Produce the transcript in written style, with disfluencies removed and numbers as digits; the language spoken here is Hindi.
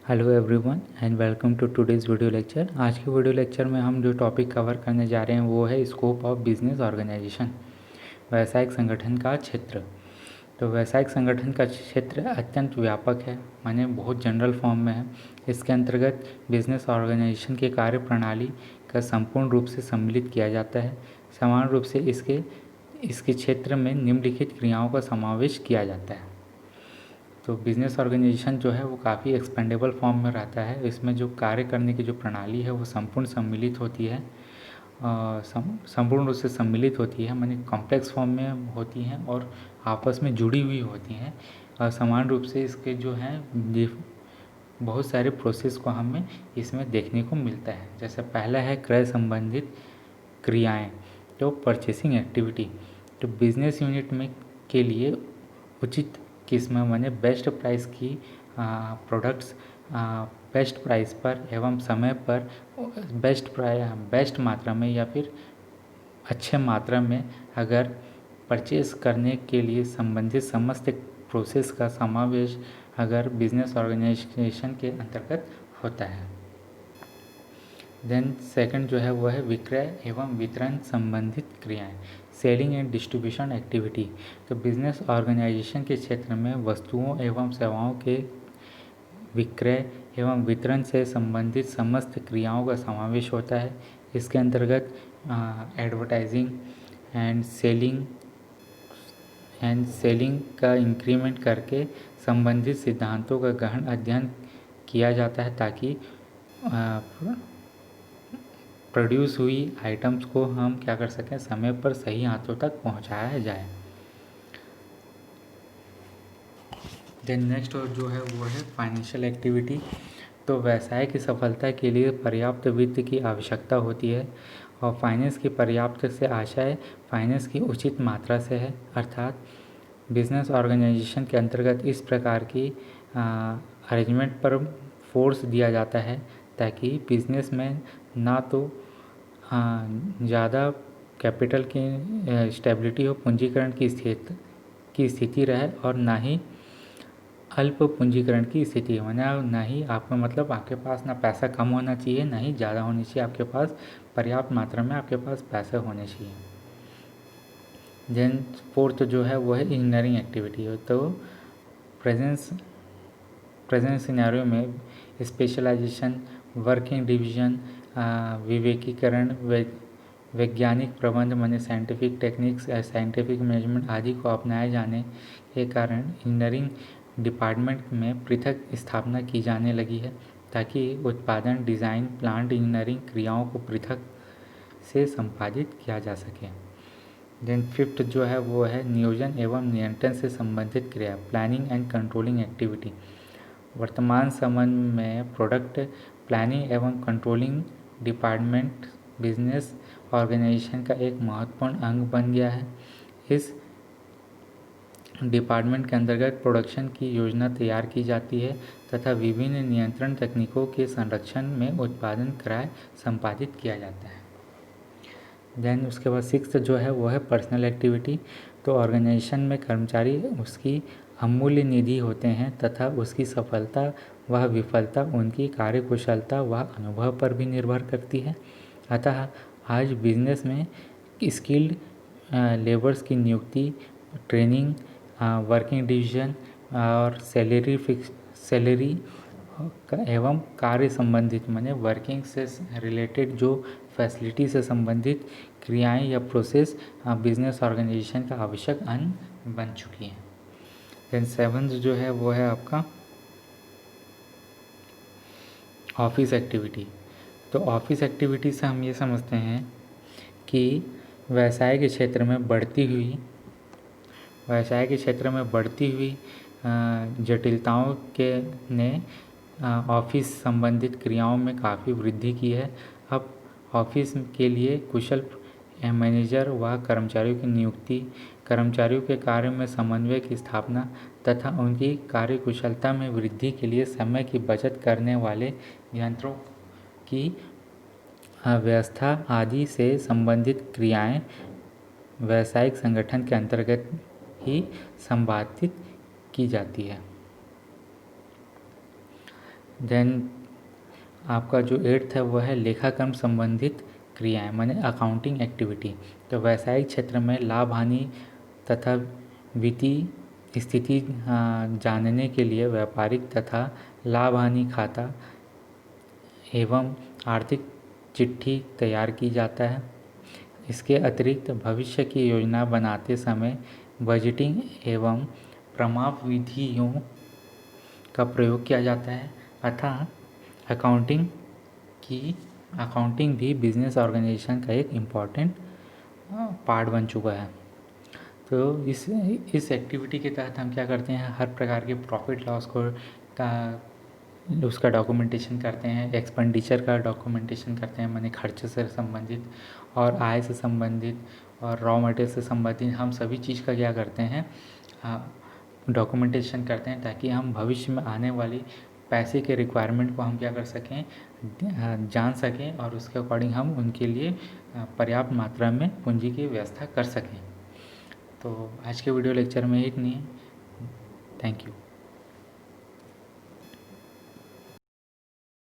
Hello everyone and welcome to today's video lecture. आज के वीडियो लेक्चर में हम जो टॉपिक कवर करने जा रहे हैं वो है स्कोप ऑफ बिजनेस ऑर्गेनाइजेशन, व्यावसायिक संगठन का क्षेत्र। तो व्यावसायिक संगठन का क्षेत्र अत्यंत व्यापक है, माने बहुत जनरल फॉर्म में है। इसके अंतर्गत बिजनेस ऑर्गेनाइजेशन की कार्य प्रणाली का संपूर्ण रूप से सम्मिलित किया जाता है। समान रूप से इसके क्षेत्र में निम्नलिखित क्रियाओं का समावेश किया जाता है। तो बिज़नेस ऑर्गेनाइजेशन जो है वो काफ़ी एक्सपेंडेबल फॉर्म में रहता है। इसमें जो कार्य करने की जो प्रणाली है वो संपूर्ण सम्मिलित होती है, संपूर्ण रूप से सम्मिलित होती है, माने कॉम्प्लेक्स फॉर्म में होती हैं और आपस में जुड़ी हुई होती हैं। समान रूप से इसके जो हैं बहुत सारे प्रोसेस को हमें इसमें देखने को मिलता है। जैसे पहला है क्रय संबंधित क्रियाएं, तो परचेसिंग एक्टिविटी। तो बिजनेस यूनिट में के लिए उचित किस्म माने बेस्ट प्राइस की प्रोडक्ट्स बेस्ट प्राइस पर एवं समय पर बेस्ट मात्रा में या फिर अच्छे मात्रा में अगर परचेस करने के लिए संबंधित समस्त प्रोसेस का समावेश अगर बिजनेस ऑर्गेनाइजेशन के अंतर्गत होता है। देन सेकंड जो है वो है विक्रय एवं वितरण संबंधित क्रियाएं, सेलिंग एंड डिस्ट्रीब्यूशन एक्टिविटी। तो बिजनेस ऑर्गेनाइजेशन के क्षेत्र में वस्तुओं एवं सेवाओं के विक्रय एवं वितरण से संबंधित समस्त क्रियाओं का समावेश होता है। इसके अंतर्गत एडवर्टाइजिंग एंड सेलिंग का इंक्रीमेंट करके संबंधित सिद्धांतों का गहन अध्ययन किया जाता है ताकि प्रोड्यूस हुई आइटम्स को हम क्या कर सकें, समय पर सही हाथों तक पहुंचाया जाए। देन नेक्स्ट और जो है वो है फाइनेंशियल एक्टिविटी। तो व्यवसाय की सफलता के लिए पर्याप्त वित्त की आवश्यकता होती है और फाइनेंस की पर्याप्त से आशय फाइनेंस की उचित मात्रा से है। अर्थात बिजनेस ऑर्गेनाइजेशन के अंतर्गत इस प्रकार की अरेंजमेंट पर फोर्स दिया जाता है ताकि बिजनेस में ना तो ज़्यादा कैपिटल की स्टेबिलिटी हो, पूंजीकरण की स्थिति रहे और ना ही अल्प पूंजीकरण की स्थिति है। माने ना ही आपका मतलब आपके पास ना पैसा कम होना चाहिए ना ही ज़्यादा होनी चाहिए, आपके पास पर्याप्त मात्रा में आपके पास पैसे होने चाहिए। देन फोर्थ जो है वो है इंजीनियरिंग एक्टिविटी। तो प्रेजेंट सिनेरियो में स्पेशलाइजेशन, वर्किंग डिवीजन, विवेकीकरण, वैज्ञानिक प्रबंध माने साइंटिफिक टेक्निक्स या साइंटिफिक मैनेजमेंट आदि को अपनाए जाने के कारण इंजीनियरिंग डिपार्टमेंट में पृथक स्थापना की जाने लगी है ताकि उत्पादन, डिज़ाइन, प्लांट इंजीनियरिंग क्रियाओं को पृथक से संपादित किया जा सके। देन फिफ्थ जो है वो है नियोजन एवं नियंत्रण से संबंधित क्रिया, प्लानिंग एंड कंट्रोलिंग एक्टिविटी। वर्तमान समय में प्रोडक्ट प्लानिंग एवं कंट्रोलिंग डिपार्टमेंट बिजनेस ऑर्गेनाइजेशन का एक महत्वपूर्ण अंग बन गया है। इस डिपार्टमेंट के अंतर्गत प्रोडक्शन की योजना तैयार की जाती है तथा विभिन्न नियंत्रण तकनीकों के संरक्षण में उत्पादन क्रय संपादित किया जाता है। देन उसके बाद सिक्स्थ जो है वो है पर्सनल एक्टिविटी। तो ऑर्गेनाइजेशन में कर्मचारी उसकी अमूल्य निधि होते हैं तथा उसकी सफलता व विफलता उनकी कार्यकुशलता व अनुभव पर भी निर्भर करती है। अतः आज बिजनेस में स्किल्ड लेबर्स की नियुक्ति, ट्रेनिंग, वर्किंग डिवीजन और सैलरी एवं कार्य संबंधित माने वर्किंग से रिलेटेड जो फैसिलिटी से संबंधित क्रियाएं या प्रोसेस बिजनेस ऑर्गेनाइजेशन का आवश्यक अंग बन चुकी हैं। देन सेवंथ जो है वो है आपका ऑफिस एक्टिविटी। तो ऑफिस एक्टिविटी से हम ये समझते हैं कि व्यवसाय के क्षेत्र में बढ़ती हुई जटिलताओं के ने ऑफिस संबंधित क्रियाओं में काफ़ी वृद्धि की है। अब ऑफिस के लिए कुशल मैनेजर व कर्मचारियों की नियुक्ति, कर्मचारियों के कार्य में समन्वय की स्थापना तथा उनकी कार्यकुशलता में वृद्धि के लिए समय की बचत करने वाले यंत्रों की व्यवस्था आदि से संबंधित क्रियाएं व्यावसायिक संगठन के अंतर्गत ही संपादित की जाती है। देन आपका जो 8th है वह है लेखाक्रम संबंधित क्रियाएं, माने अकाउंटिंग एक्टिविटी। तो व्यावसायिक क्षेत्र में लाभ हानि तथा वित्तीय स्थिति जानने के लिए व्यापारिक तथा लाभ हानि खाता एवं आर्थिक चिट्ठी तैयार की जाता है। इसके अतिरिक्त भविष्य की योजना बनाते समय बजटिंग एवं प्रमाप विधियों का प्रयोग किया जाता है। अतः अकाउंटिंग भी बिजनेस ऑर्गेनाइजेशन का एक इम्पॉर्टेंट पार्ट बन चुका है। तो इस एक्टिविटी के तहत हम क्या करते हैं, हर प्रकार के प्रॉफिट लॉस को उसका डॉक्यूमेंटेशन करते हैं, एक्सपेंडिचर का डॉक्यूमेंटेशन करते हैं, माने खर्चे से संबंधित और आय से संबंधित और रॉ मटेरियल से संबंधित हम सभी चीज़ का क्या करते हैं, डॉक्यूमेंटेशन करते हैं, ताकि हम भविष्य में आने वाली पैसे के रिक्वायरमेंट को हम क्या कर सकें, जान सकें और उसके अकॉर्डिंग हम उनके लिए पर्याप्त मात्रा में पूंजी की व्यवस्था कर सकें। तो आज के वीडियो लेक्चर में इतनी। Thank you.